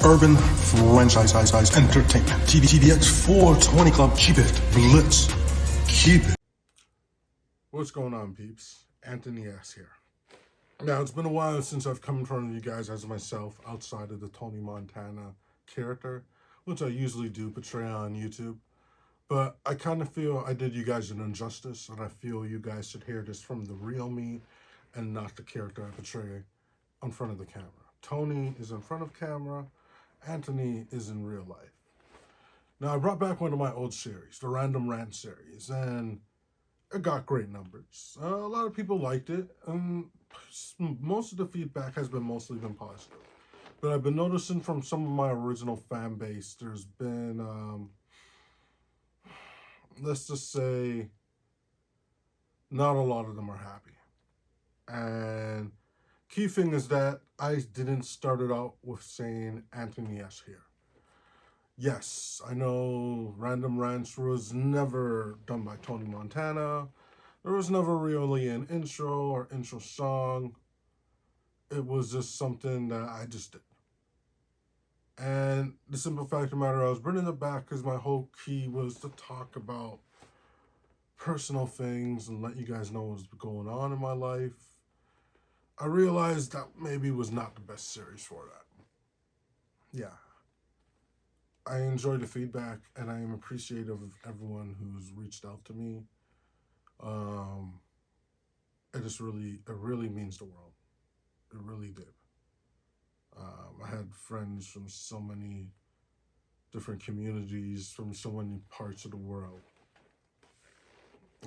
Urban Franchise Entertainment. TDX 420 Club. Keep it blitz. Keep it. What's going on, peeps? Anthony S. here. Now, it's been a while since I've come in front of you guys as myself outside of the Tony Montana character, which I usually do portray on YouTube. But I kind of feel I did you guys an injustice, and I feel you guys should hear this from the real me and not the character I portray in front of the camera. Tony is in front of camera. Anthony is in real life. Now, I brought back one of my old series, the Rant series, and it got great numbers. A lot of people liked it, and most of the feedback has been mostly positive. But I've been noticing from some of my original fan base, there's been, let's just say, not a lot of them are happy. And key thing is that I didn't start it out with saying Anthony S. here. Yes, I know Random Rants was never done by Tony Montana. There was never really an intro or intro song. It was just something that I just did. And the simple fact of the matter, I was bringing it back because my whole key was to talk about personal things and let you guys know what's going on in my life. I realized that maybe was not the best series for that. Yeah. I enjoy the feedback, and I am appreciative of everyone who's reached out to me. It really means the world. It really did. I had friends from so many different communities, from so many parts of the world,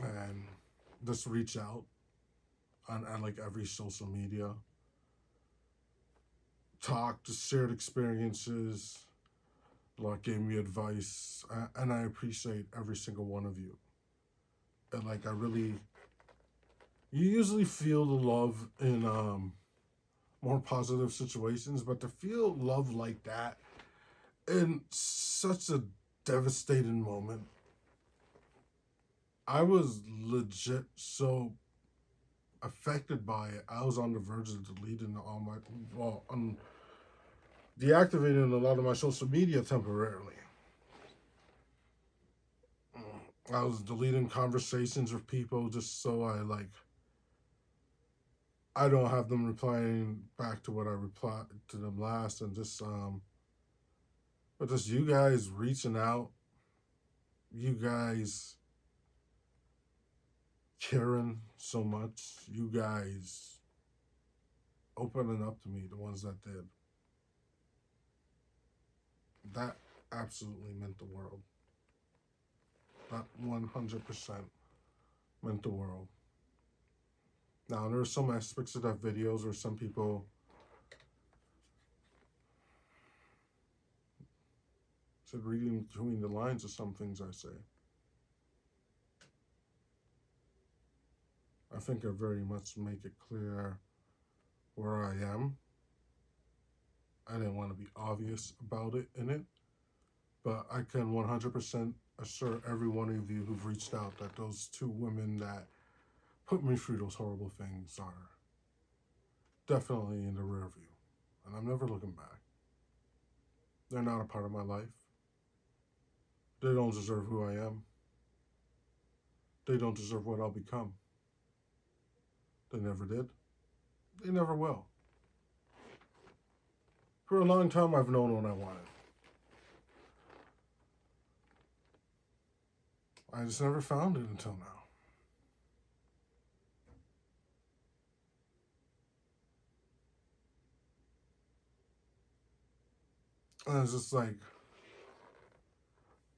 and just reach out on like every social media, talk, just shared experiences. A lot gave me advice, and I appreciate every single one of you. And like, you usually feel the love in more positive situations, but to feel love like that in such a devastating moment, I was legit so affected by it. I was on the verge of deleting deactivating a lot of my social media temporarily. I was deleting conversations with people just so I don't have them replying back to what I replied to them last, and but just you guys reaching out, you guys caring so much, you guys opening up to me, the ones that did. That absolutely meant the world. That 100% meant the world. Now, there are some aspects of that videos where some people said reading between the lines of some things I say. I think I very much make it clear where I am. I didn't want to be obvious about it in it, but I can 100% assure every one of you who've reached out that those two women that put me through those horrible things are definitely in the rear view, and I'm never looking back. They're not a part of my life. They don't deserve who I am. They don't deserve what I'll become. They never did. They never will. For a long time, I've known what I wanted. I just never found it until now. And it's just like,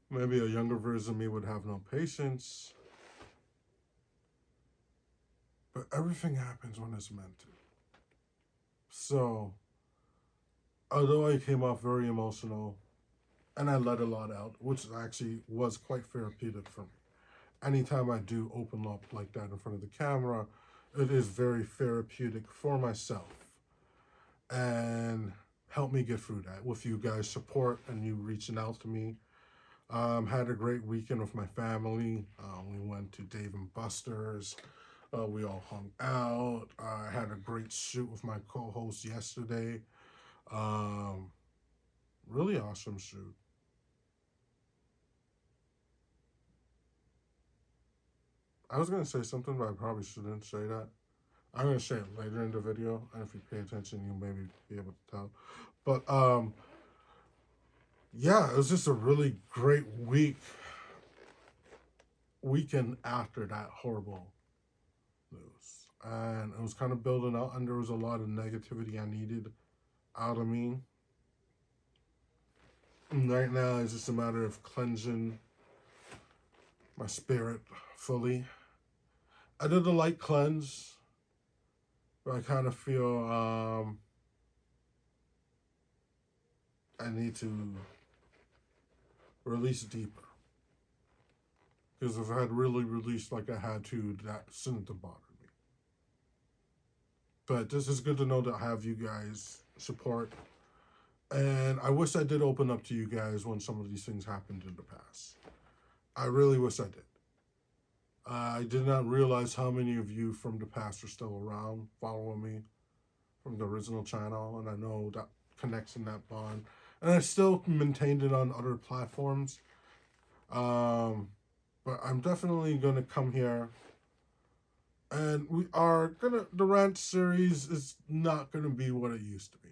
maybe a younger version of me would have no patience. But everything happens when it's meant to. So, although I came off very emotional, and I let a lot out, which actually was quite therapeutic for me. Anytime I do open up like that in front of the camera, it is very therapeutic for myself. And help me get through that with you guys' support and you reaching out to me. Had a great weekend with my family. We went to Dave and Buster's. We all hung out. I had a great shoot with my co-host yesterday. Really awesome suit. I was gonna say something, but I probably shouldn't say that. I'm gonna say it later in the video, and if you pay attention, you'll maybe be able to tell. But yeah, it was just a really great weekend after that horrible news, and it was kind of building up, and there was a lot of negativity I needed out of me. And right now, it's just a matter of cleansing my spirit fully. I did a light cleanse, but I kind of feel I need to release deeper. Because if I had really released like I had to, that shouldn't have bothered me. But this is good to know that I have you guys support. And I wish I did open up to you guys when some of these things happened in the past. I really wish I did. I did not realize how many of you from the past are still around following me from the original channel, and I know that connection, that bond. And I still maintained it on other platforms. But I'm definitely going to come here. And the Rant series is not going to be what it used to be.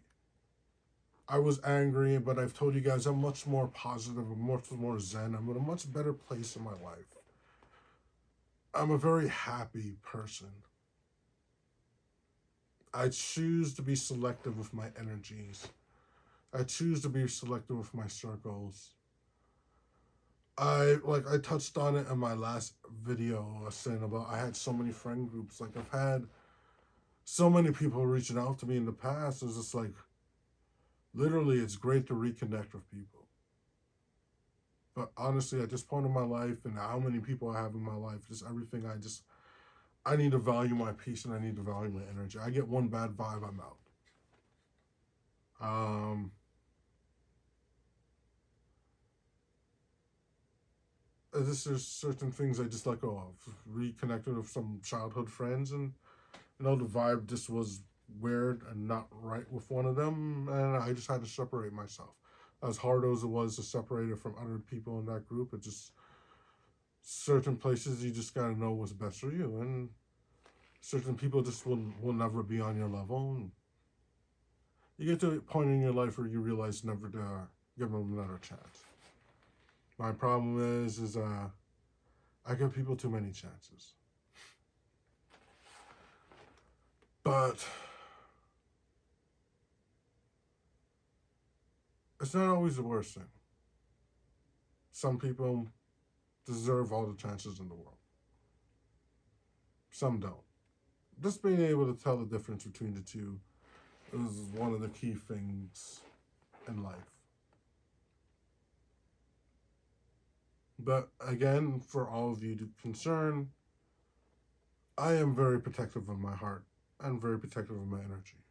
I was angry, but I've told you guys I'm much more positive, I'm much more zen. I'm in a much better place in my life. I'm a very happy person. I choose to be selective with my energies. I choose to be selective with my circles. I touched on it in my last video. I was saying about I had so many friend groups. Like I've had so many people reaching out to me in the past. It's just like literally it's great to reconnect with people. But honestly, at this point in my life and how many people I have in my life, just everything I need to value my peace and I need to value my energy. I get one bad vibe, I'm out. There's certain things I just let go of. Reconnected with some childhood friends, and the vibe just was weird and not right with one of them, and I just had to separate myself. As hard as it was to separate it from other people in that group, it just certain places you just gotta know what's best for you, and certain people just will never be on your level. And you get to a point in your life where you realize never to give them another chance. My problem is I give people too many chances. But it's not always the worst thing. Some people deserve all the chances in the world. Some don't. Just being able to tell the difference between the two is one of the key things in life. But again, for all of you concerned, I am very protective of my heart and very protective of my energy.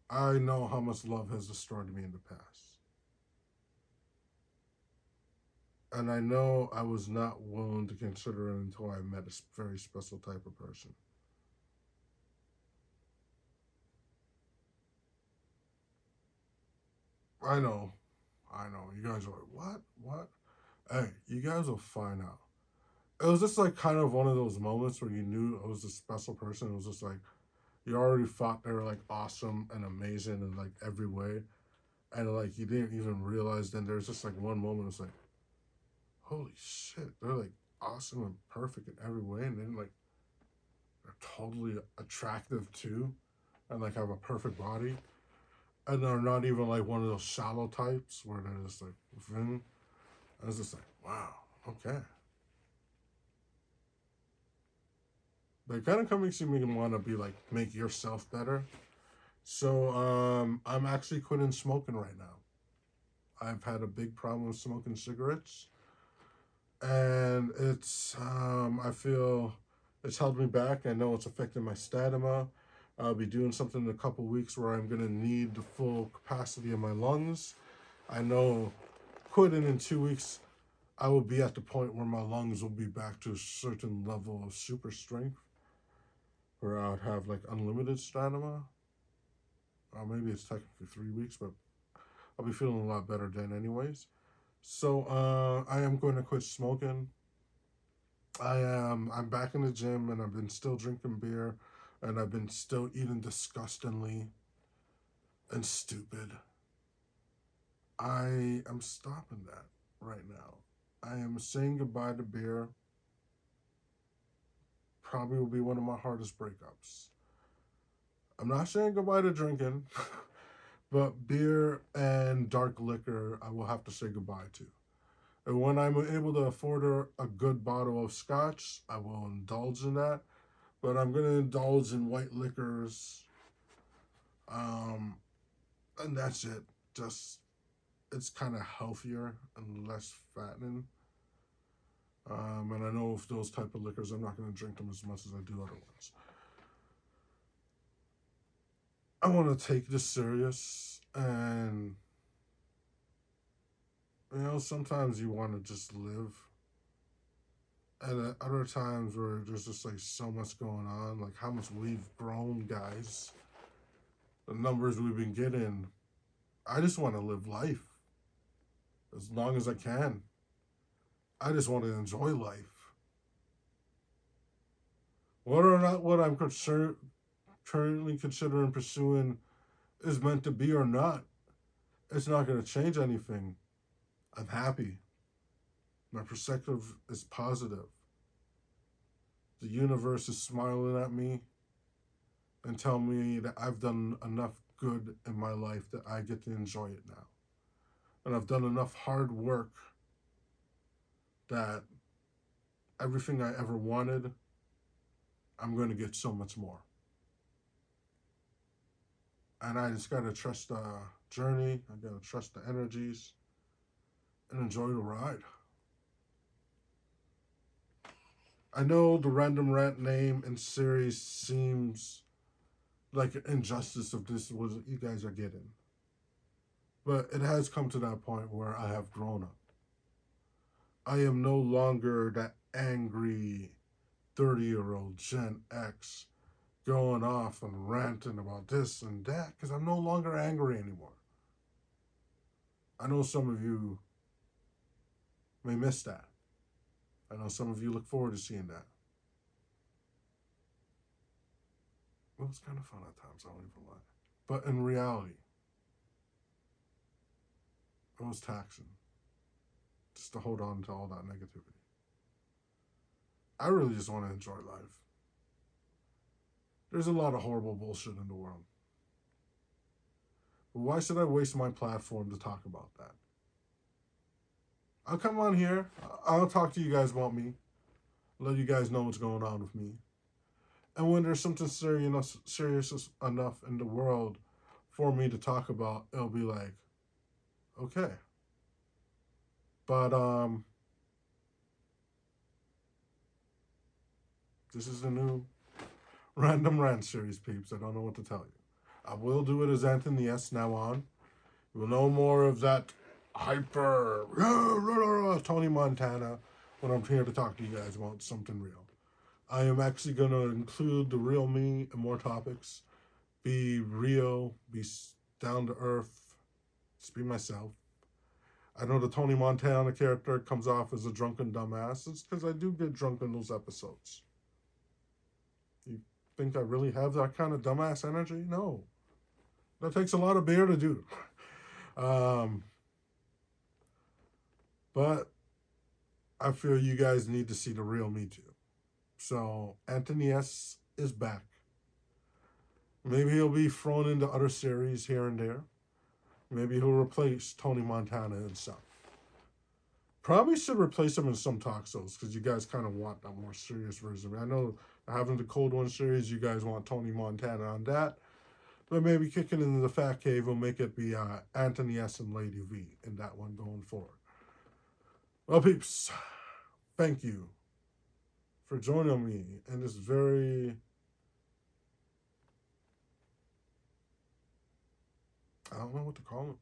I know how much love has destroyed me in the past. And I know I was not willing to consider it until I met a very special type of person. I know. You guys are like, what? Hey, you guys will find out. It was just like kind of one of those moments where you knew it was a special person. It was just like, you already thought they were like awesome and amazing in like every way. And like you didn't even realize then there's just like one moment it's like, holy shit, they're like awesome and perfect in every way, and then like they're totally attractive too, and like have a perfect body. And they're not even like one of those shallow types where they're just like, and it's just like, wow, okay. But it kind of makes me want to be like, make yourself better. So I'm actually quitting smoking right now. I've had a big problem with smoking cigarettes, and it's I feel it's held me back. I know it's affecting my stamina. I'll be doing something in a couple weeks where I'm gonna need the full capacity of my lungs. I know quitting in 2 weeks, I will be at the point where my lungs will be back to a certain level of super strength, where I would have like unlimited stamina. Or maybe it's technically 3 weeks, but I'll be feeling a lot better then, anyways. So I am going to quit smoking. I'm back in the gym, and I've been still drinking beer, and I've been still eating disgustingly and stupid. I am stopping that right now. I am saying goodbye to beer. Probably will be one of my hardest breakups. I'm not saying goodbye to drinking, but beer and dark liquor I will have to say goodbye to. And when I'm able to afford a good bottle of scotch, I will indulge in that. But I'm going to indulge in white liquors. And that's it. Just, it's kind of healthier and less fattening. And I know with those type of liquors, I'm not going to drink them as much as I do other ones. I want to take this serious, and sometimes you want to just live, and at other times where there's just like so much going on, like how much we've grown, guys, the numbers we've been getting. I just want to live life as long as I can. I just want to enjoy life. Whether or not what I'm currently considering pursuing is meant to be or not, it's not going to change anything. I'm happy. My perspective is positive. The universe is smiling at me and telling me that I've done enough good in my life that I get to enjoy it now. And I've done enough hard work that everything I ever wanted, I'm going to get so much more. And I just got to trust the journey. I got to trust the energies and enjoy the ride. I know the Random Rant name and series seems like an injustice if this is what you guys are getting. But it has come to that point where I have grown up. I am no longer that angry 30-year-old Gen X going off and ranting about this and that, because I'm no longer angry anymore. I know some of you may miss that. I know some of you look forward to seeing that. Well, it's kind of fun at times, I won't even lie. But in reality, it was taxing just to hold on to all that negativity. I really just want to enjoy life. There's a lot of horrible bullshit in the world. But why should I waste my platform to talk about that? I'll come on here. I'll talk to you guys about me. Let you guys know what's going on with me. And when there's something serious enough in the world for me to talk about, it'll be like, okay. But this is the new Random Rant series, peeps. I don't know what to tell you. I will do it as Anthony S. now on. You'll know more of that hyper Tony Montana when I'm here to talk to you guys about something real. I am actually going to include the real me and more topics. Be real, be down to earth, just be myself. I know the Tony Montana character comes off as a drunken dumbass. It's because I do get drunk in those episodes. You think I really have that kind of dumbass energy? No. That takes a lot of beer to do. But I feel you guys need to see the real me too. So Anthony S. is back. Maybe he'll be thrown into other series here and there. Maybe he'll replace Tony Montana and some. Probably should replace him in some talk shows because you guys kind of want that more serious version. I know having the Cold One series, you guys want Tony Montana on that. But maybe kicking into the Fat Cave will make it be Anthony S. and Lady V in that one going forward. Well, peeps, thank you for joining me in this very... I don't know what to call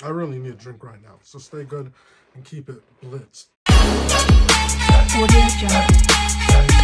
it. I really need a drink right now, so stay good and keep it blitzed. Audio Jungle.